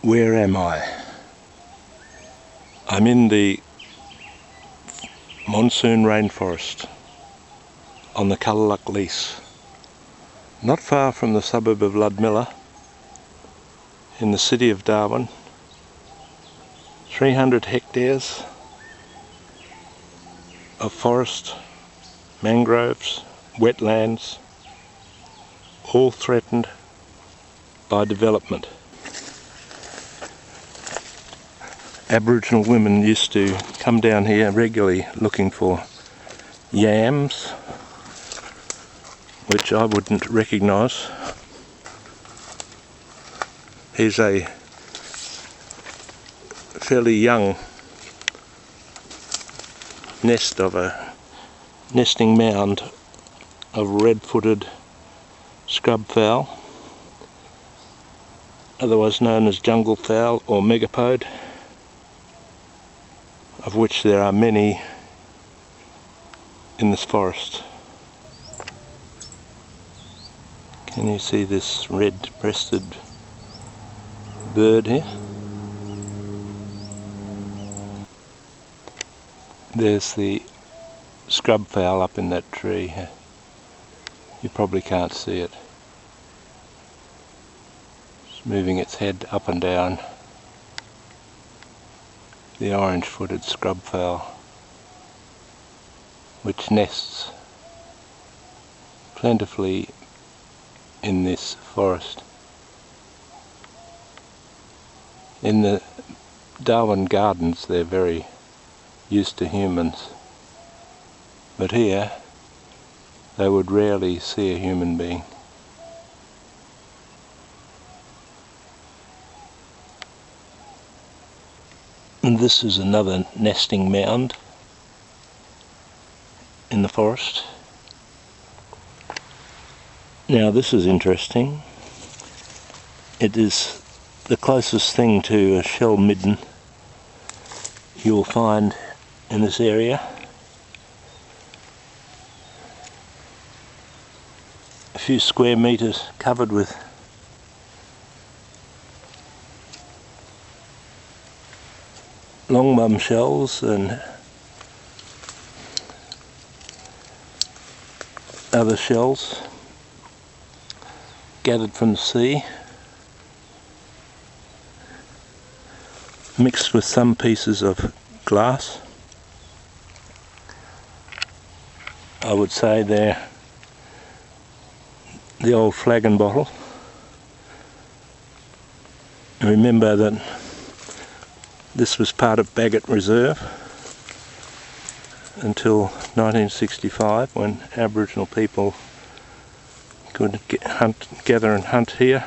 Where am I? I'm in the monsoon rainforest on the Kulaluk lease, not far from the suburb of Ludmilla in the city of Darwin. 300 hectares of forest, mangroves, wetlands, all threatened by development. Aboriginal women used to come down here regularly looking for yams, which I wouldn't recognise. Here's a fairly young nest of a nesting mound of red-footed scrub fowl, otherwise known as jungle fowl or megapode, of which there are many in this forest. Can you see this red-breasted bird here? There's the scrub fowl up in that tree. You probably can't see it. It's moving its head up and down. The orange-footed scrub fowl, which nests plentifully in this forest. In the Darwin gardens they're very used to humans, but here they would rarely see a human being. And this is another nesting mound in the forest. Now this is interesting. It is the closest thing to a shell midden you'll find in this area. A few square metres covered with long mum shells and other shells gathered from the sea, mixed with some pieces of glass. I would say they're the old flagon bottle. Remember that this was part of Bagot Reserve until 1965, when Aboriginal people could gather and hunt here.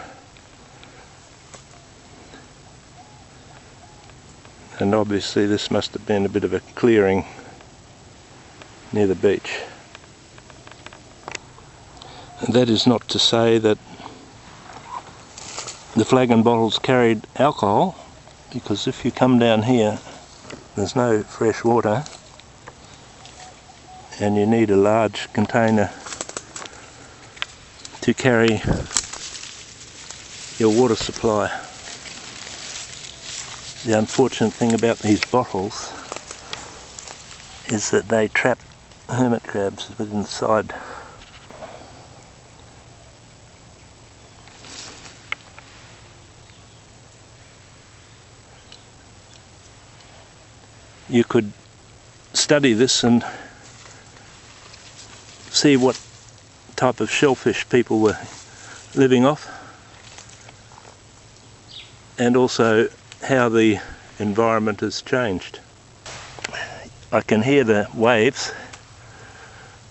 And obviously this must have been a bit of a clearing near the beach. And that is not to say that the flagon bottles carried alcohol, because if you come down here there's no fresh water and you need a large container to carry your water supply. The unfortunate thing about these bottles is that they trap hermit crabs within the side. You could study this and see what type of shellfish people were living off, and also how the environment has changed. I can hear the waves.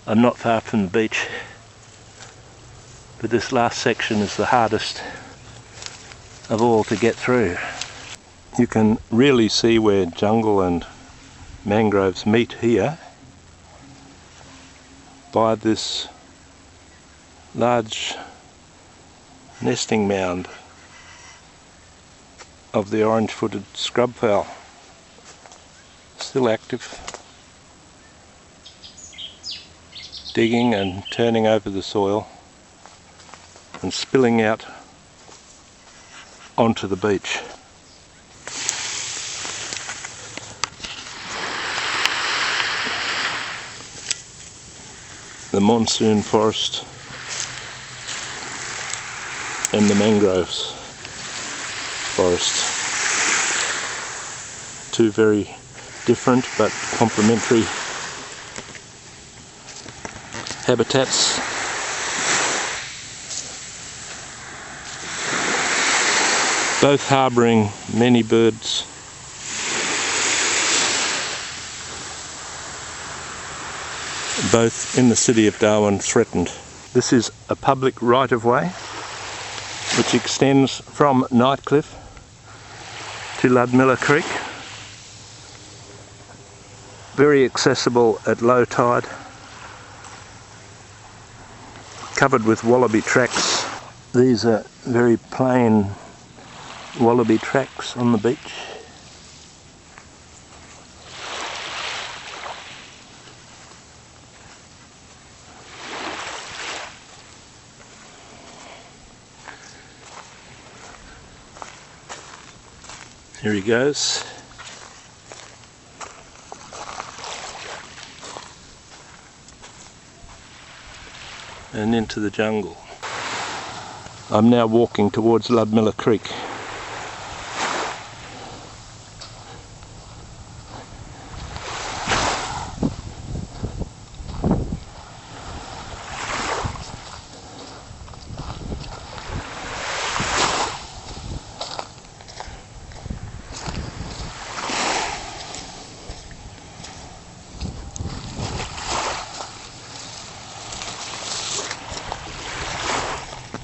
I'm not far from the beach, but this last section is the hardest of all to get through. You can really see where jungle and mangroves meet here by this large nesting mound of the orange-footed scrub fowl, still active, digging and turning over the soil and spilling out onto the beach. the monsoon forest and the mangroves forest. Two very different but complementary habitats. Both harbouring many birds. Both in the city of Darwin threatened. This is a public right-of-way which extends from Nightcliff to Ludmilla Creek. Very accessible at low tide. Covered with wallaby tracks. These are very plain wallaby tracks on the beach. Here he goes. And into the jungle. I'm now walking towards Ludmilla Creek.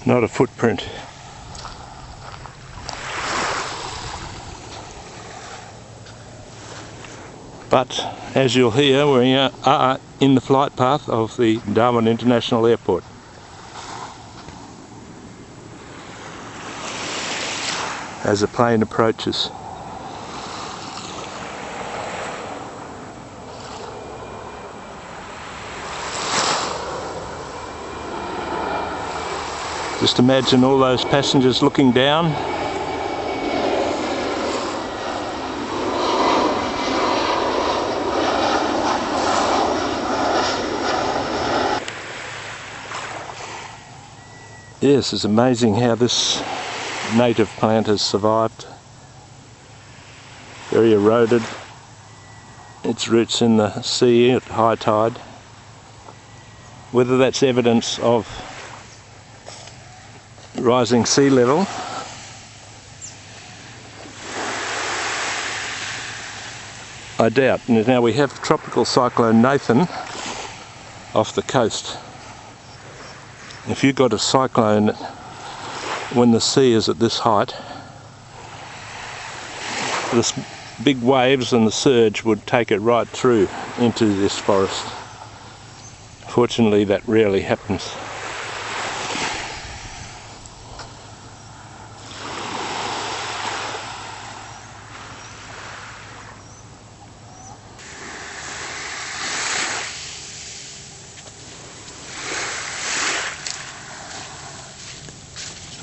Not a footprint. But as you'll hear, we are in the flight path of the Darwin International Airport. As the plane approaches. Just imagine all those passengers looking down. Yes, it's amazing how this native plant has survived. Very eroded. Its roots in the sea at high tide. Whether that's evidence of rising sea level I doubt. Now we have tropical cyclone Nathan off the coast. If you've got a cyclone when the sea is at this height, the big waves and the surge would take it right through into this forest. Fortunately, that rarely happens.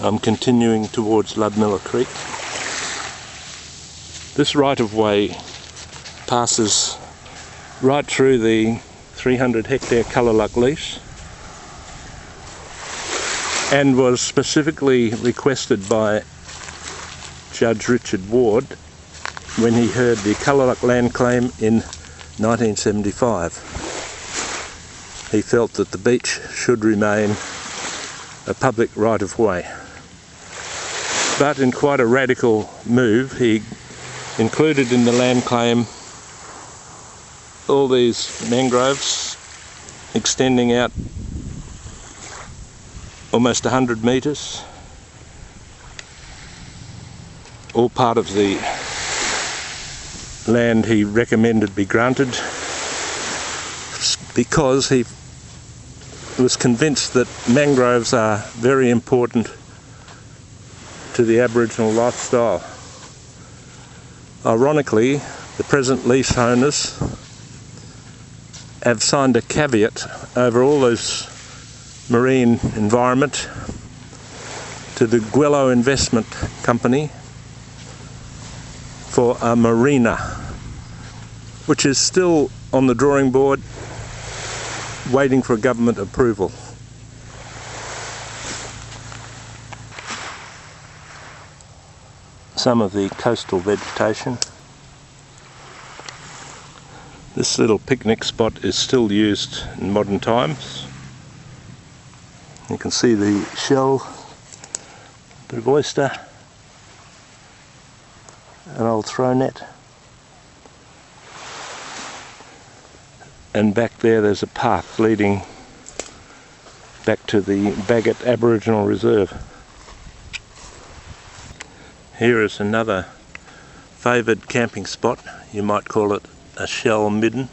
I'm continuing towards Ludmilla Creek. This right-of-way passes right through the 300 hectare Kulaluk lease and was specifically requested by Judge Richard Ward when he heard the Kulaluk land claim in 1975. He felt that the beach should remain a public right-of-way. But in quite a radical move, he included in the land claim all these mangroves extending out almost 100 metres, all part of the land he recommended be granted, because he was convinced that mangroves are very important to the Aboriginal lifestyle. Ironically, the present lease owners have signed a caveat over all this marine environment to the Guello Investment Company for a marina, which is still on the drawing board, waiting for government approval. Some of the coastal vegetation. This little picnic spot is still used in modern times. You can see the shell, a bit of oyster, an old throw net, and back there's a path leading back to the Bagot Aboriginal Reserve. Here is another favoured camping spot. You might call it a shell midden,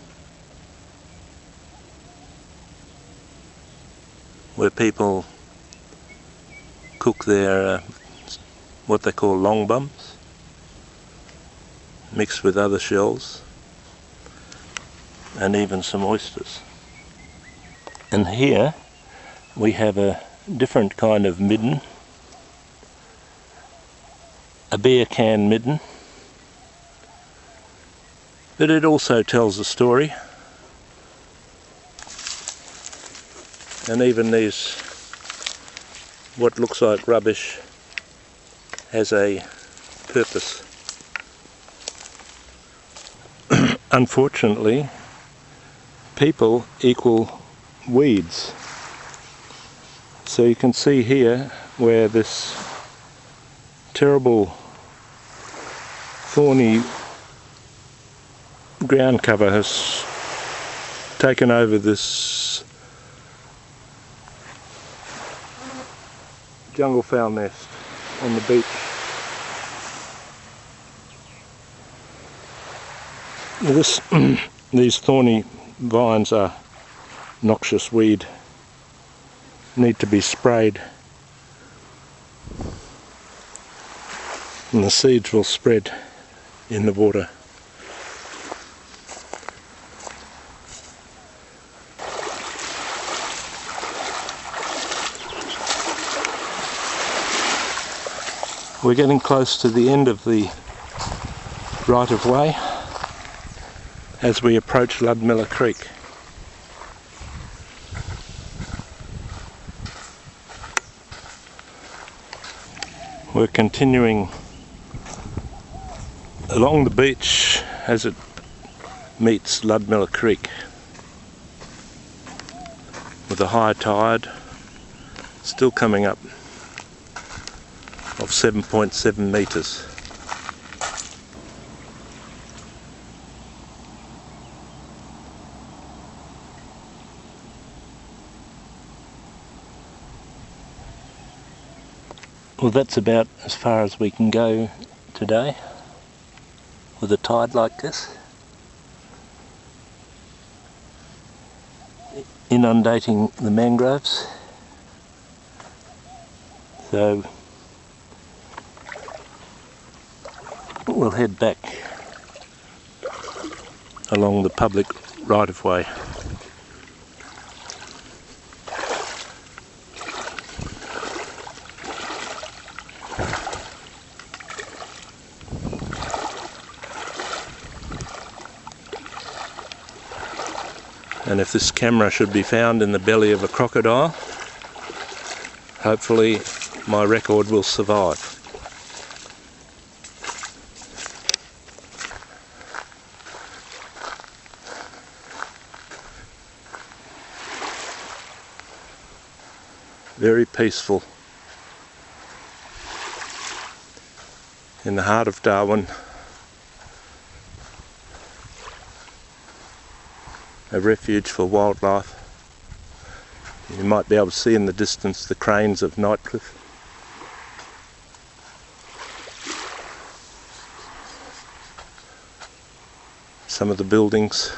where people cook their what they call long bums, mixed with other shells and even some oysters. And here we have a different kind of midden, a beer can midden, but it also tells a story. And even these, what looks like rubbish, has a purpose. Unfortunately, people equal weeds. So you can see here where this terrible thorny ground cover has taken over this jungle fowl nest on the beach. These thorny vines are noxious weed, need to be sprayed, and the seeds will spread in the water. We're getting close to the end of the right-of-way as we approach Ludmilla Creek. We're continuing along the beach as it meets Ludmilla Creek, with a high tide still coming up of 7.7 metres. Well, that's about as far as we can go today with a tide like this, inundating the mangroves. So we'll head back along the public right-of-way. And if this camera should be found in the belly of a crocodile, hopefully my record will survive. Very peaceful in the heart of Darwin. A refuge for wildlife. You might be able to see in the distance the cranes of Nightcliff. Some of the buildings